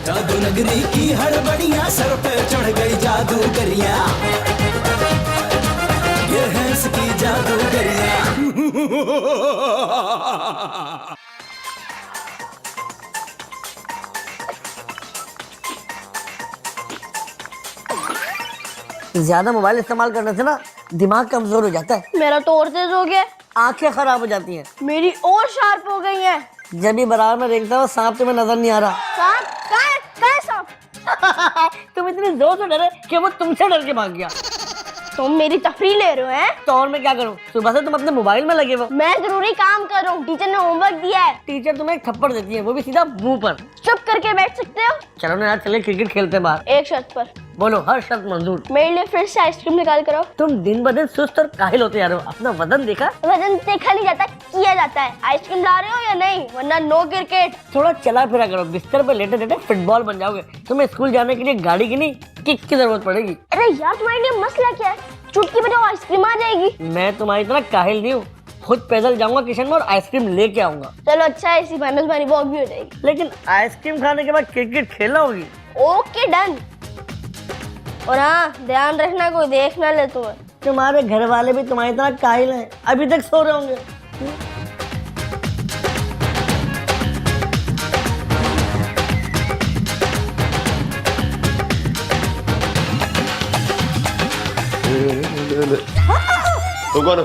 जादू नगरी की हड़बड़ियां, सर पे चढ़ गई जादूगरियां, ये है इसकी जादूगरियां। ज्यादा मोबाइल इस्तेमाल करने से ना दिमाग कमजोर हो जाता है। मेरा तो और तेज हो गया, आंखें खराब हो जाती हैं। मेरी और शार्प हो गई है। जब भी बारात में देखता हूँ सांप तुम्हें नजर नहीं आ रहा। सांप? कहाँ है सांप? तुम इतनी जोर से डरे कि वो तुमसे डर के भाग गया। तुम मेरी तफरी ले रहे हो हैं? तो और मैं क्या करूँ, सुबह से तुम अपने मोबाइल में लगे हो। मैं जरूरी काम कर रहा हूँ, टीचर ने होमवर्क दिया है। टीचर तुम्हें एक थप्पड़ देती है, वो भी सीधा मुंह पर। चुप करके बैठ सकते हो? चलो ना यार, चले क्रिकेट खेलते हैं बाहर। एक शर्त पर। बोलो, हर शर्त मंजूर। मेरे लिए फिर से आइसक्रीम निकाल कर आओ। तुम दिन ब दिन सुस्त और काहिल होते जा रहे हो। अपना वजन देखा? वजन देखा नहीं जाता, किया जाता है। आइसक्रीम ला रहे हो या नहीं, वरना नो क्रिकेट। थोड़ा चला फिरा करो, बिस्तर पे लेटे लेटे फुटबॉल बन जाओगे। तुम्हें स्कूल जाने के लिए गाड़ी की नहीं, किक की जरूरत पड़ेगी। अरे यार, तुम्हारे लिए मसला क्या है? चुटकी बजाओ, आइसक्रीम आ जाएगी। मैं तुम्हारी तरह काहिल नहीं हूँ, खुद पैदल जाऊंगा किचन में और आइसक्रीम लेके आऊंगा। चलो अच्छा है, इसी बहाने तुम्हारी वॉक भी हो जाएगी। लेकिन आइसक्रीम खाने के बाद क्रिकेट खेलना होगी। Okay done. और हाँ, ध्यान रखना कोई देख ना ले तुम्हें। तुम्हारे घर वाले भी तुम्हारी तरह काहिल हैं, अभी तक सो रहे होंगे। तुम कौन हो?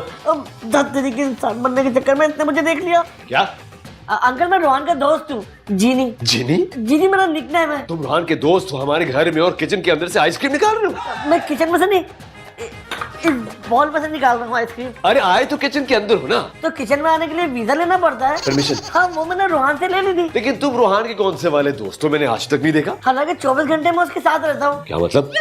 दस तरीके इंसान बनने के चक्कर में इसने मुझे देख लिया। क्या? अंकल, मैं रोहन का दोस्त हूँ, जीनी। जीनी? जीनी मेरा निकनेम है। तुम रोहन के दोस्त हो, हमारे घर में और किचन के अंदर से आइसक्रीम निकाल रहे हो? मैं किचन में से नहीं, इस बॉल में से निकाल रहा हूँ आइसक्रीम। अरे आए तो किचन के अंदर हो ना। तो किचन में आने के लिए वीजा लेना पड़ता है। परमिशन? हाँ, वो मैंने रोहन से ले ली थी। लेकिन तुम रोहन के कौन से वाले दोस्त हो? मैंने आज तक नहीं देखा। हालांकि 24 घंटे में उसके साथ रहता हूँ। क्या मतलब?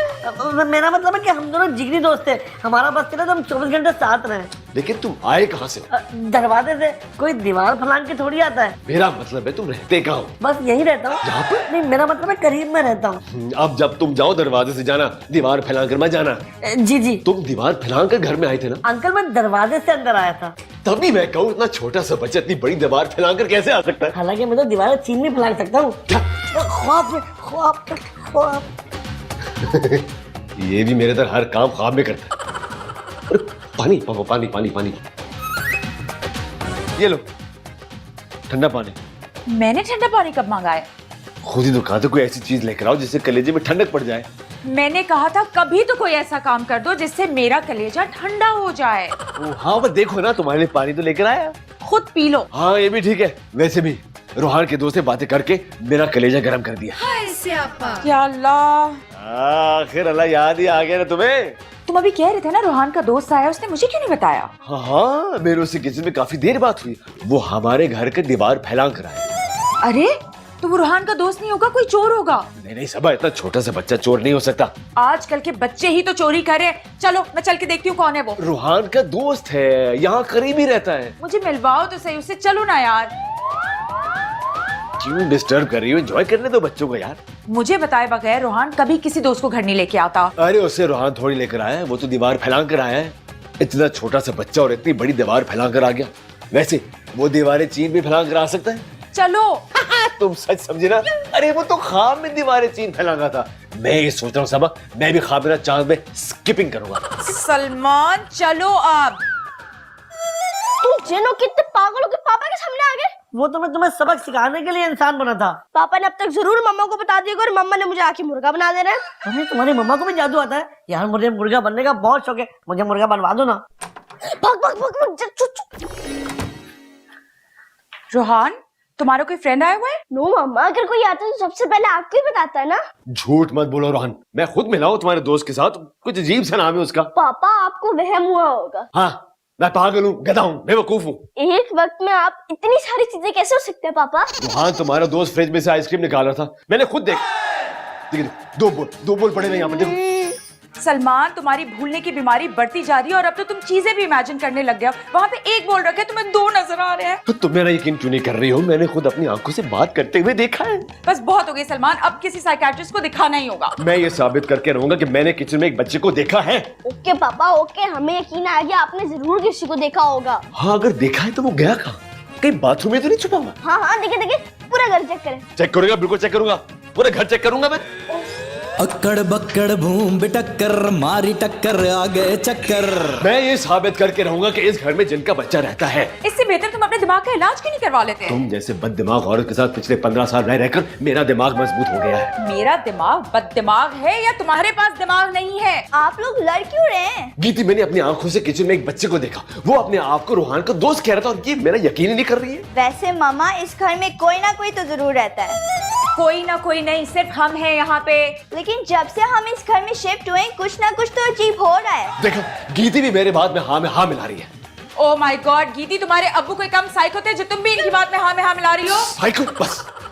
मेरा मतलब है कि हम दोनों जिगरी दोस्त थे। हमारा बस चला तो हम 24 घंटे साथ रहे। लेकिन तुम आए कहाँ से? दरवाजे से। कोई दीवार फलांग के थोड़ी आता है। मेरा मतलब है तुम रहते कहाँ हो? बस यही रहता हूँ। यहाँ पर? नहीं, मेरा मतलब है करीब में रहता हूँ। अब जब तुम जाओ दरवाजे से जाना, दीवार फैलाकर मत जाना। जी जी। तुम दीवार फैलाकर घर में आए थे ना? अंकल, मैं दरवाजे से अंदर आया था। तभी मैं कहूँ, इतना छोटा सा बच्चा इतनी बड़ी दीवार फैलाकर कैसे आ सकता है? हालांकि मैं तो दीवारें चीन में फैला सकता हूँ। ख्वाब में, ख्वाब में, ख्वाब। ये भी मेरे तरह हर काम ख्वाब में करता है। अरे, पानी पापा, पानी पानी पानी। ये लो ठंडा पानी। मैंने ठंडा पानी कब मांगा है? खुद ही तो कहा था कोई ऐसी चीज लेकर आओ जिससे कलेजे में ठंडक पड़ जाए। मैंने कहा था कभी तो कोई ऐसा काम कर दो जिससे मेरा कलेजा ठंडा हो जाए। हाँ, वो देखो ना, तुम्हारे लिए पानी तो लेकर आया। खुद पी लो। हाँ, ये भी ठीक है। वैसे भी रोहान के दोस्त से बातें करके मेरा कलेजा गर्म कर दिया। या अल्लाह, आखिर अल्लाह याद ही आ गया ना तुम्हें। तुम अभी कह रहे थे ना रोहान का दोस्त आया, उसने मुझे क्यों नहीं बताया? हाँ, मेरे उससे किचन में काफी देर बात हुई। वो हमारे घर के दीवार फैला कर आया। अरे तो वो रोहान का दोस्त नहीं होगा, कोई चोर होगा। नहीं नहीं सबा, इतना छोटा सा बच्चा चोर नहीं हो सकता। आजकल के बच्चे ही तो चोरी कर रहे हैं। चलो मैं चल के देखती हूँ कौन है वो। रोहान का दोस्त है, यहाँ करीब ही रहता है। मुझे मिलवाओ तो सही उससे। चलो ना यार। क्यों डिस्टर्ब कर रही हो? एंजॉय करने दो बच्चों को यार। मुझे बताए बगैर रोहान कभी किसी दोस्त को घर नहीं लेके आता। अरे उससे रोहान थोड़ी लेकर आया है, वो तो दीवार फैला कर आया है। इतना छोटा सा बच्चा और इतनी बड़ी दीवार फैला कर आ गया। वैसे वो दीवारें चीन भी फैला कर आ सकता है। चलो। तुम सच समझे ना? अरे वो तो ख्वाब में दीवारें चीन फैलागा था। मैं ये सोच रहा हूँ सबा, मैं भी ख्वाब में चांद में स्किपिंग करूंगा। सलमान चलो अब। तुम जिनो कितने पागलों के पापा के सामने आ गए। वो तो मैं तुम्हें सबक सिखाने के लिए इंसान बना था। पापा ने अब तक जरूर मम्मा को बता दिया और मम्मा ने मुझे आके मुर्गा बना देना है। अरे तुम्हारी मम्मा को भी जादू आता है यार। मुझे मुर्गा बनने का बहुत शौक है, मुझे मुर्गा बनवा दो ना। भाग भाग भाग भाग, चुप। रोहान, तुम्हारा कोई फ्रेंड आया हुआ है? नो मम्मा, अगर कोई आता है तो सबसे पहले आपको ही बताता है ना। झूठ मत बोलो रोहन, मैं खुद मिला हूँ तुम्हारे दोस्त के साथ। कुछ अजीब सा नाम है उसका। पापा आपको वहम हुआ होगा। हाँ, मैं पागल हूँ, गधा हूँ, बेवकूफ हूँ। एक वक्त में आप इतनी सारी चीजें कैसे हो सकते हैं पापा? रोहन, तुम्हारा दोस्त फ्रिज में से आइसक्रीम निकाल रहा था, मैंने खुद देखा। दो बोल पड़े हुए यहाँ पर, देखो। सलमान, तुम्हारी भूलने की बीमारी बढ़ती जा रही है और अब तो तुम चीजें भी इमेजिन करने लग गए हो। वहाँ पे एक बोल रखे, तुम्हें दो नजर आ रहे हैं। तो तुम मेरा यकीन क्यों नहीं कर रही हो? मैंने खुद अपनी आंखों से बात करते हुए देखा है। बस बहुत हो गई सलमान, अब किसी साइकियाट्रिस्ट को दिखाना ही होगा। मैं ये साबित करके रहूंगा कि मैंने किचन में एक बच्चे को देखा है। ओके पापा ओके, हमें यकीन आ गया, आपने जरूर किसी को देखा होगा। हाँ, अगर देखा है तो वो गया कहाँ? कहीं बाथरूम में तो नहीं छुपा हुआ? हाँ हाँ, देखिए देखिए, पूरे पूरा घर चेक करें। चेक करूंगा, बिल्कुल चेक करूंगा, पूरा घर चेक करूंगा मैं। अक्कड़ बक्कड़ भूम बिटक्कर मारी टक्कर आ गए चक्कर। मैं ये साबित करके रहूंगा कि इस घर में जिनका बच्चा रहता है। इससे बेहतर तुम अपने दिमाग का इलाज क्यों नहीं करवा लेते? तुम जैसे बददिमाग औरत के साथ पिछले 15 साल रह रहकर मेरा दिमाग मजबूत हो गया है। मेरा दिमाग बददिमाग है या तुम्हारे पास दिमाग नहीं है? आप लोग लड़ क्यों रहे हैं? गीती, मैंने अपनी आंखों से किचन में एक बच्चे को देखा, वो अपने आप को रूहान का दोस्त कह रहा था और ये मेरा यकीन ही नहीं कर रही है। वैसे मामा, इस घर में कोई ना कोई तो जरूर रहता है। कोई ना कोई नहीं, सिर्फ हम हैं यहाँ पे। लेकिन जब से हम इस घर में शिफ्ट हुए कुछ ना कुछ तो अजीब हो रहा है। देखो, गीती भी मेरे बात में हाँ मिला रही है। ओह माय गॉड गीती, तुम्हारे अब्बू कोई कम साइको थे जो तुम भी इनकी बात में हाँ मिला रही हो? साइको,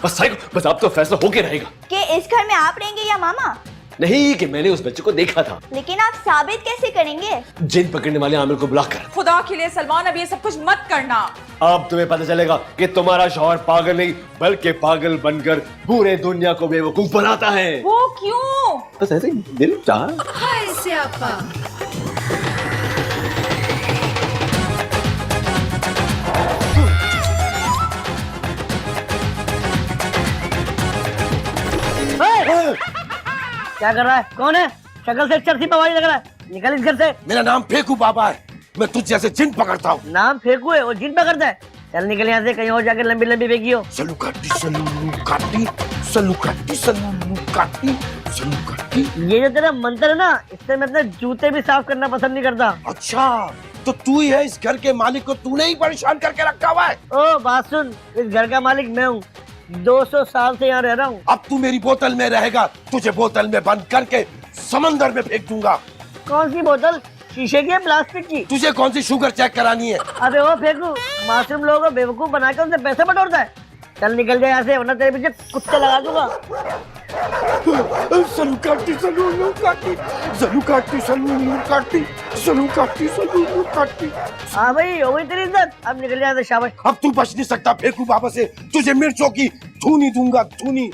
बस साइको, बस अब तो फैसला होके रहेगा कि इस घर में आप रहेंगे या मामा? नहीं कि मैंने उस बच्चे को देखा था। लेकिन आप साबित कैसे करेंगे? जिन पकड़ने वाले आमिर को बुलाकर। खुदा के लिए सलमान, अब ये सब कुछ मत करना। अब तुम्हें पता चलेगा कि तुम्हारा शौहर पागल नहीं बल्कि पागल बनकर पूरे दुनिया को बेवकूफ बनाता है। वो क्यों? बस ऐसे ही दिल चाहा। हाय स्यापा। क्या कर रहा है? कौन है? शक्ल से चरसी पवारी लग रहा है। निकल इस घर से। मेरा नाम फेकू बाबा है, मैं तुझ जैसे जिन पकड़ता हूँ। नाम फेंकू है और जिन पकड़ता है? चल निकल यहाँ से, कहीं और जाकर लंबी लंबी फेंकी हो। सलूकाटी सलूकाटी सलूकाटी सलूकाटी सलूकाटी। ये जो तेरा मंत्र है ना, इससे मैं अपने जूते भी साफ करना पसंद नहीं करता। अच्छा, तो तू ही है इस घर के मालिक को तूने ही परेशान करके रखा हुआ है। ओ बात सुन, इस घर का मालिक मैं हूँ, 200 साल से यहाँ रह रहा हूँ। अब तू मेरी बोतल में रहेगा, तुझे बोतल में बंद करके समंदर में फेंक दूंगा। कौन सी बोतल? शीशे की है प्लास्टिक की? तुझे कौन सी शुगर चेक करानी है? अबे वो फेंकू, मासूम लोगों को बेवकूफ बनाकर उनसे पैसे बटोरता है। चल निकल जाए यहाँ से, वरना तेरे पीछे कुत्ते लगा दूंगा। सलूकाटी सलूकाटी सलूकाटी सलूकाटी सलूकाटी सलूकाटी। हाँ भाई, हो गई तेरी इज्जत, अब निकल जाए यहाँ से, शाबाश। अब तू बच नहीं सकता फेकू बाबा से, तुझे मिर्चों की धुनी दूंगा धुनी।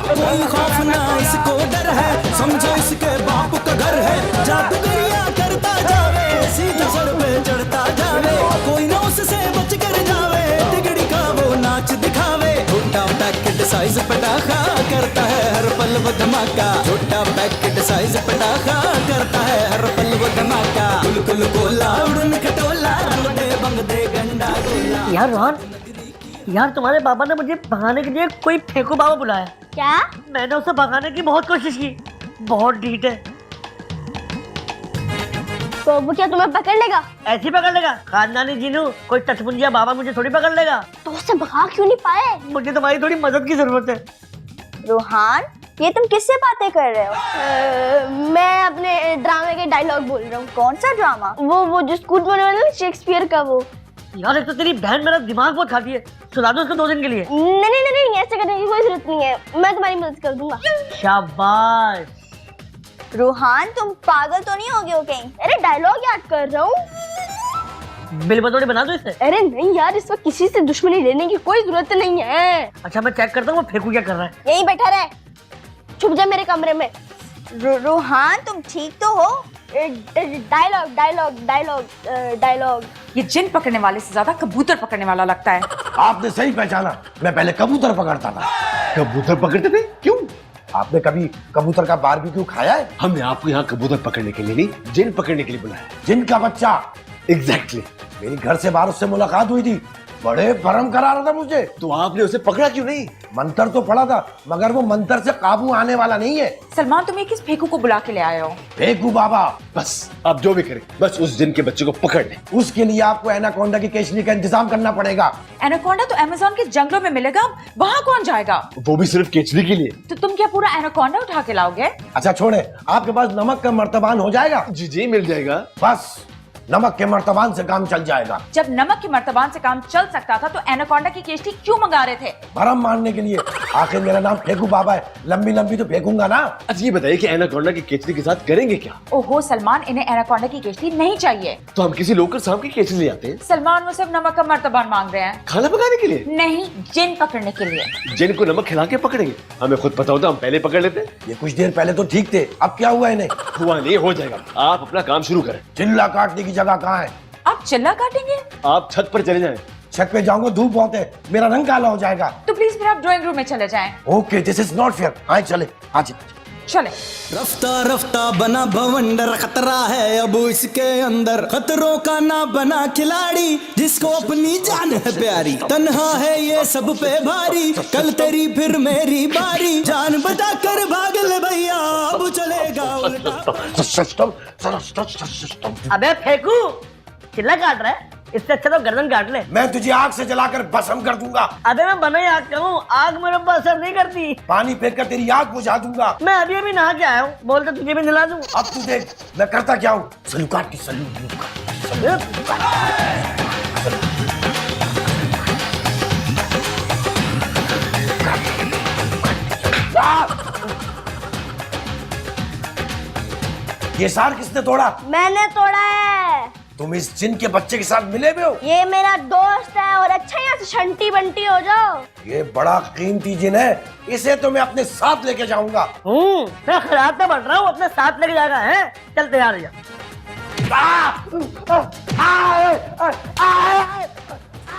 कोई खौफ ना इसको डर है, समझो इसके बाप का घर है। जादूगरिया करता जावे, सीधा सर पे चढ़ता जावे, कोई ना उससे बच कर जावे, तिगड़ी का वो नाच दिखावे। छोटा पैकेट साइज पटाखा करता है हर पल वो धमाका, छोटा पैकेट साइज पटाखा करता है हर पल वो धमाका। कुल गोला उड़न खटोला, बंगदे बंगदे गंडा गोला। यार रोहन, यार तुम्हारे पापा ने मुझे भगाने के लिए कोई फेंकू बाबा बुलाया। क्या? मैंने उसे भगाने की बहुत कोशिश की, बहुत ढीठ है। तो वो क्या तुम्हें पकड़ लेगा? ऐसी पकड़ लेगा? खानदानी जीनू, कोई टचमुंजिया बाबा मुझे थोड़ी पकड़ लेगा। तो उससे भगा क्यों नहीं पाए? मुझे तुम्हारी थोड़ी मदद की जरूरत है। रोहान, ये तुम किससे बातें कर रहे हो? मैं अपने ड्रामे के डायलॉग बोल रहा हूँ। कौन सा ड्रामा? वो जो स्कूल में वाला शेक्सपियर का वो। यार एक तो तेरी बहन मेरा दिमाग बहुत खाती है, सुला दो उसको 2 दिन के लिए। नहीं, ऐसे करने की कोई जरूरत नहीं है, मैं तुम्हारी मदद कर दूंगा। शाबाश। रोहान, तुम पागल तो नहीं हो गए हो कहीं? अरे डायलॉग याद कर रहा हूँ। बिल बतौड़ी बना दो इससे। अरे नहीं यार, इस वक्त किसी से दुश्मनी लेने की कोई जरूरत नहीं है। अच्छा मैं चेक करता हूँ वो फेंकू क्या कर रहा है। यहीं बैठा रहे, छुप जा मेरे कमरे में। रोहान, तुम ठीक तो हो? Dialogue dialogue dialogue dialogue. ये जिन पकड़ने वाले से ज्यादा कबूतर पकड़ने वाला लगता है। आपने सही पहचाना, मैं पहले कबूतर पकड़ता था। कबूतर पकड़ते थे? क्यों? आपने कभी कबूतर का बारबेक्यू खाया है? हमने आपको यहाँ कबूतर पकड़ने के लिए नहीं, जिन पकड़ने के लिए बुलाया है। जिन का बच्चा। एग्जैक्टली। मेरी घर से बाहर उससे मुलाकात हुई थी, बड़े भरम करा रहा था मुझे। तो आपने उसे पकड़ा क्यों नहीं? मंत्र तो पड़ा था, मगर वो मंत्र से काबू आने वाला नहीं है। सलमान, तुम ये किस फेंकू को बुला के ले आए हो? फेकू बाबा। बस आप जो भी करें, बस उस जिन के बच्चे को पकड़ लें। उसके लिए आपको एनाकोंडा की केचली का इंतजाम करना पड़ेगा। एनाकोंडा तो अमेज़न के जंगलों में मिलेगा, वहाँ कौन जाएगा? वो भी सिर्फ केचली के लिए। तो तुम क्या पूरा एनाकोंडा उठा के लाओगे? अच्छा छोड़े, आपके पास नमक का मर्तबान हो जाएगा? जी मिल जाएगा। बस नमक के मर्तबान से काम चल जाएगा। जब नमक के मर्तबान से काम चल सकता था तो एनाकोंडा की केचली क्यों मंगा रहे थे? भरम मारने के लिए। आखिर मेरा नाम फेकू बाबा है, लंबी लंबी तो फेंकूंगा ना। अच्छा ये बताइए कि एनाकोंडा की केचली के साथ करेंगे क्या? ओहो सलमान, इन्हें एनाकोंडा की केचली नहीं चाहिए। तो हम किसी लोकल सांप की केचली ले आते हैं। सलमान, वो सिर्फ नमक का मर्तबान मांग रहे हैं। खाना पकाने के लिए नहीं, जिन पकड़ने के लिए। जिन को नमक खिला के पकड़ेंगे? हमें खुद पता होता, हम पहले पकड़ लेते। ये कुछ देर पहले तो ठीक थे, अब क्या हुआ इन्हें? हुआ नहीं, हो जाएगा। आप अपना काम शुरू करें। चिल्ला काटने की जगह कहाँ है? आप चिल्ला काटेंगे? आप छत पर चले जाएं। छत पे जाऊंगा, धूप बहुत है, मेरा रंग काला हो जाएगा। तो प्लीज फिर आप ड्राइंग रूम में चले जाएं। Okay, this is not fair. आए चले, आज चले। रफ्ता रफ्ता बना भवंडर, खतरा है अब इसके अंदर, खतरों का ना बना खिलाड़ी, जिसको अपनी जान है प्यारी, तन्हा है ये सब पे भारी, कल तेरी फिर मेरी बारी, जान बचा कर भाग ले भैया, अब चलेगा उल्टा। सिस्टम। अबे फेंकू, चिल्ला काट रहा है, इससे अच्छा तो गर्दन काट ले। मैं तुझे आग से जलाकर भस्म कर दूंगा। अबे मैं बना ही आग का हूँ, आग मेरे ऊपर असर नहीं करती। पानी फेंक कर तेरी आग बुझा दूंगा। मैं अभी अभी नहा के आया हूँ, बोल तो तुझे भी दिला दूँ। अब तू देख मैं करता क्या हूँ। सलूकाट की ये सार किसने तोड़ा? मैंने तोड़ा है। तुम इस जिन के बच्चे के साथ मिले हुए हो? ये मेरा दोस्त है और अच्छा यहाँ से शंटी बंटी हो जाओ। ये बड़ा कीमती जिन है, इसे तो मैं अपने साथ लेके जाऊंगा। मैं खराब तो बन रहा हूँ, अपने साथ लेके जाएगा है। चल तैयार हो जा।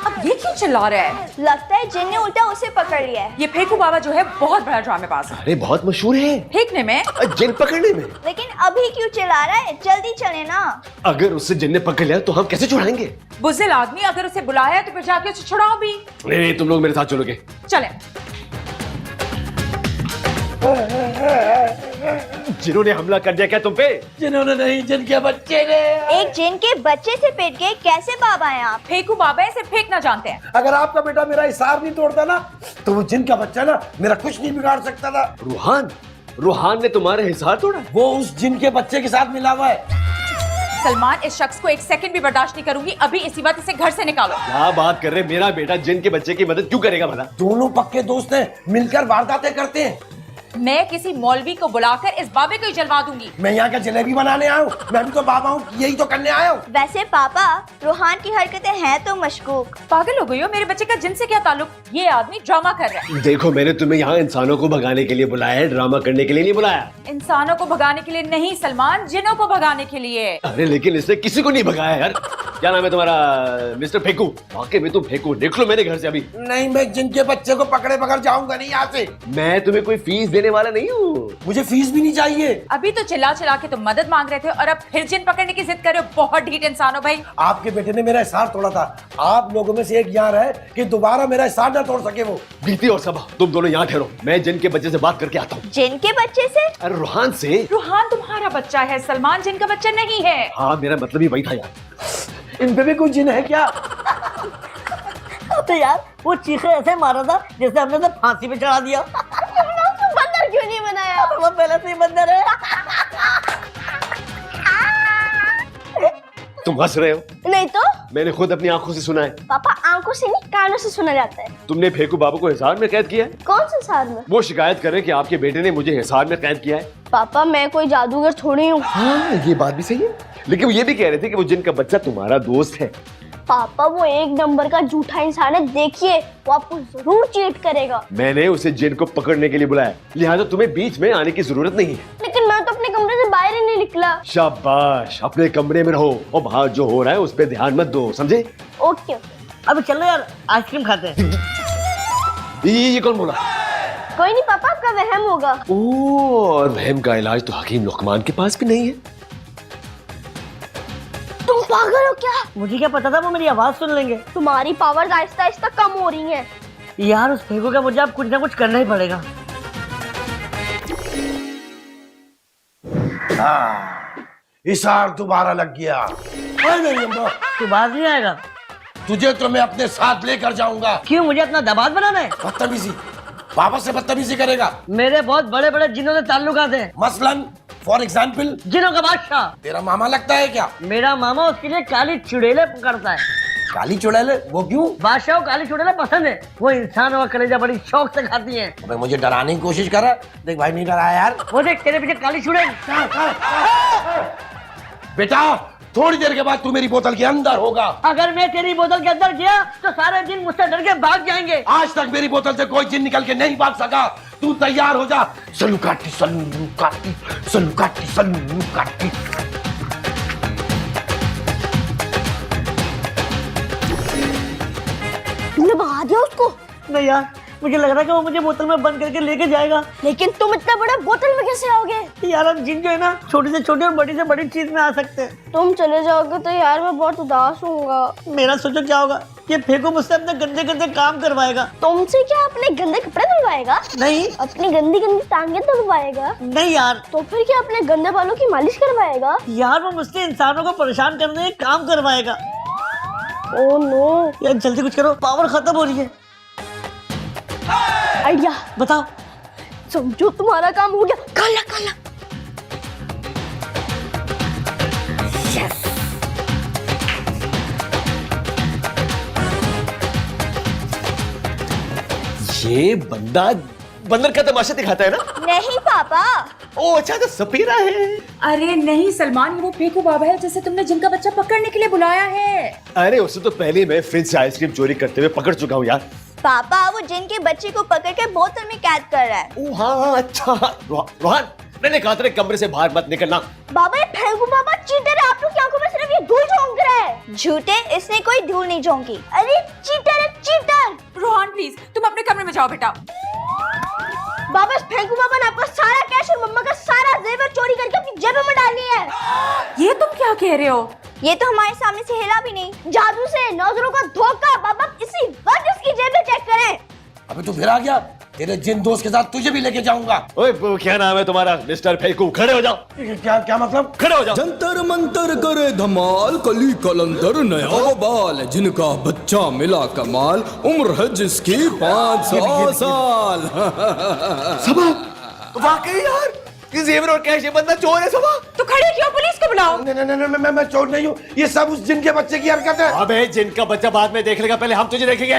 अब ये क्यों चिल्ला रहा है? लगता है जिन ने उल्टा उसे पकड़ लिया है। ये फेंकू बाबा जो है बहुत बड़ा ड्रामेबाज है। अरे बहुत मशहूर है फेंकने में, जिन पकड़ने में। लेकिन अभी क्यों चिल्ला रहा है? जल्दी चले ना। अगर उससे जिन ने पकड़ लिया तो हम कैसे छुड़ाएंगे? बुज़दिल आदमी, अगर उसे बुलाया तो फिर जाके उसे छुड़ाओ भी। नहीं, तुम लोग मेरे साथ चलोगे। चले। जिन्होंने हमला कर दिया क्या तुम पे? जिन्होंने नहीं, जिन के बच्चे ने। एक जिन के बच्चे से पेट गए, कैसे बाबा हैं आप? फेंकू बाबा है, सिर्फ फेंकना जानते हैं। अगर आपका बेटा मेरा हिसाब नहीं तोड़ता ना, तो वो जिन का बच्चा ना मेरा कुछ नहीं बिगाड़ सकता था। रूहान ने तुम्हारे हिसार तोड़ा? वो उस जिन के बच्चे के साथ मिला हुआ है। सलमान, इस शख्स को एक सेकंड भी बर्दाश्त नहीं करूंगी। अभी इसी बात इसे घर से निकालो। क्या बात कर रहे? मेरा बेटा जिन के बच्चे की मदद क्यों करेगा भला? दोनों पक्के दोस्त हैं, मिलकर वारदातें करते हैं। मैं किसी मौलवी को बुलाकर इस बाबे को ही जलवा दूंगी। मैं यहाँ का जलेबी बनाने आया हूँ, मैं भी तो बाबा हूँ, यही तो करने आया हूँ। वैसे पापा, रूहान की हरकतें हैं तो मशकूक। पागल हो गई हो? मेरे बच्चे का जिन से क्या ताल्लुक? ये आदमी ड्रामा कर रहा है। देखो, मैंने तुम्हें यहाँ इंसानों को भगाने के लिए बुलाया है, ड्रामा करने के लिए नहीं बुलाया। इंसानों को भगाने के लिए नहीं सलमान, जिनों को भगाने के लिए। अरे लेकिन इसने किसी को नहीं भगाया यार। क्या नाम है तुम्हारा? मिस्टर फेंकू। वाकई में तुम फेंकू, निकलो मेरे घर से अभी। नहीं, मैं जिनके बच्चे को पकड़े बगैर जाऊंगा नहीं यहाँ से। मैं तुम्हें कोई फीस देने वाला नहीं हूँ। मुझे फीस भी नहीं चाहिए। अभी तो चिल्ला चिल्ला के तुम मदद मांग रहे थे और अब फिर जिन पकड़ने की जिद कर रहे हो। बहुत ढीठ इंसान हो भाई। आपके बेटे ने मेरा हिसार तोड़ा था। आप लोगों में से एक यहाँ रहे कि दोबारा मेरा हिसार न तोड़ सके। वो बीती और सबा, तुम दोनों यहाँ ठहरो, मैं जिन के बच्चे से बात करके आता हूँ। जिन के बच्चे से? अरे रूहान से। रूहान तुम्हारा बच्चा है सलमान, जिन का बच्चा नहीं है। हाँ, मेरा मतलब ही वही था यार। इन पे भी कुछ जिन है क्या? तो यार वो चीखे ऐसे मारा था जैसे हमने तो फांसी पे चढ़ा दिया। बंदर क्यों नहीं बनाया? वो पहले से ही बंदर है। तुम हंस रहे हो? नहीं तो मैंने खुद अपनी आंखों से सुना है। पापा, आंखों से नहीं कानों से सुना जाता है। तुमने फेंकू बाबू को हिसार में कैद किया है? कौन से साल में? वो शिकायत कर रहे हैं कि आपके बेटे ने मुझे हिसार में कैद किया है। पापा, मैं कोई जादूगर थोड़ी हूँ। हाँ, ये बात भी सही है, लेकिन वो ये भी कह रहे थे कि वो जिन का बच्चा तुम्हारा दोस्त है। पापा, वो एक नंबर का झूठा इंसान है, देखिए वो आपको जरूर चीट करेगा। मैंने उसे जिन को पकड़ने के लिए बुलाया, लिहाजा तुम्हें बीच में आने की जरूरत नहीं है। लेकिन मैं तो अपने कमरे से बाहर ही नहीं निकला। शाबाश, अपने कमरे में रहो और बाहर जो हो रहा है उस पर ध्यान मत दो, समझे? ओके। अब चलो यार, आइसक्रीम खाते हैं। ये कौन बोला? कोई नहीं पापा, आपका वहम होगा। ओह, और वहम का इलाज तो हकीम लुकमान के पास भी नहीं है। तुम पागल हो क्या? मुझे क्या पता था वो मेरी आवाज सुन लेंगे। तुम्हारी पावर आहिस्ता आहिस्ता कम हो रही है। यार उस फेंकू का मुझे अब कुछ ना कुछ करना ही पड़ेगा। हिसार दोबारा लग गया। तू बाज नहीं आएगा? तुझे तो मैं अपने साथ लेकर जाऊंगा। क्यों, मुझे अपना दबाव बनाना है? बदतमीजी, बाबा से बदतमीजी करेगा। मेरे बहुत बड़े बड़े जिन्हों से ताल्लुकात हैं। मसलन फॉर एग्जाम्पल जिनों का बादशाह। तेरा मामा लगता है क्या? मेरा मामा उसके लिए काली चुड़ैले पकड़ता है। काली चुड़ैल? वो क्यों? बादशाह को काली चुड़ैले पसंद है। वो इंसान और कलेजा बड़ी शौक से खाती है। अबे मुझे डराने की कोशिश कर रहा है। देख भाई, नहीं डराया यार। वो देख तेरे पीछे काली चुड़ैल। बेटा, थोड़ी देर के बाद तू मेरी बोतल के अंदर होगा। अगर मैं तेरी बोतल के अंदर गया तो सारे जिन मुझसे डर के भाग जाएंगे। आज तक मेरी बोतल से कोई जिन निकल के नहीं भाग सका। तू तैयार हो जा। सलूकाटी सलूकाटी सलूकाटी सलूकाटी। तुमने भगा दिया उसको? नहीं यार, मुझे लग रहा है कि वो मुझे बोतल में बंद करके लेके जाएगा। लेकिन तुम इतना बड़ा बोतल में कैसे आओगे? यार हम जिन जो है ना, छोटी से छोटी और बड़ी से बड़ी चीज में आ सकते हैं। तुम चले जाओगे तो यार मैं बहुत उदास होऊंगा। मेरा सोचो क्या होगा, ये फेंको मुझसे अपने गंदे गंदे काम करवाएगा। तुमसे क्या अपने गंदे कपड़े धुलवाएगा? नहीं अपनी गंदी गंदी टांगे धुलवाएगा? नहीं यार, तो फिर क्या अपने गंदे बालों की मालिश करवाएगा? यार वो मुझसे इंसानों को परेशान करने का काम करवाएगा। ओह नो, यार जल्दी कुछ करो, पावर खत्म हो रही है। आइडिया बताओ। समझो तुम्हारा काम हो गया। काला काला। ये बंदा बंदर का तमाशा दिखाता है ना? नहीं पापा, ओ अच्छा, तो सपेरा है। अरे नहीं सलमान, ये वो फेंकू बाबा है जिसे तुमने जिनका बच्चा पकड़ने के लिए बुलाया है। अरे उससे तो पहले मैं फ्रिज से आइसक्रीम चोरी करते हुए पकड़ चुका हूँ यार। पापा वो जिन के बच्चे को पकड़ के बोतल में कैद कर रहा है। ओ हाँ अच्छा, रोहन मैंने कहा तेरे कमरे से बाहर मत निकलना। बाबा ये फेंकू बाबा चीटर है, आप लोग की आंखों में सिर्फ ये धूल झोंक रहा है। झूठे, इसने कोई धूल नहीं झोंकी। अरे चीटर है चीटर। रोहन प्लीज तुम अपने कमरे में जाओ बेटा। बाबा इस फेंकू बाबा ने आपका सारा कैश और मम्मा का सारा जेवर चोरी करके अपनी जेब में डाल लिया है। ये तुम क्या कह रहे हो? ये तो हमारे सामने से हिला भी नहीं। जादू से नजरों का धोखा। बाबा इसी वक्त इसकी जेबें चेक करें। अबे तू फिर आ गया? तेरे जिन दोस्त के साथ तुझे भी लेके जाऊंगा। ओए वो क्या नाम है तुम्हारा? मिस्टर फेंकू, खड़े हो जाओ। क्या क्या मतलब? खड़े हो जाओ। जंतर मंतर करे धमाल, कली कलंदर नया बाल, जिनका बच्चा मिला कमाल, उम्र है जिसकी 500 साल। सबा, वाकई यार ये जेवर और कैश, ये बंदा चोर है सबा। तो खड़े क्यों? पुलिस को बुलाओ। नहीं, मैं चोर नहीं हूँ। ये सब उस जिन के बच्चे की हरकत है। अबे जिनका बच्चा बाद में देख लेगा, पहले हम तुझे देखेंगे।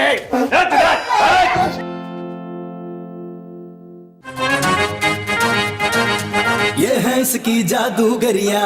ये है इसकी जादूगरिया,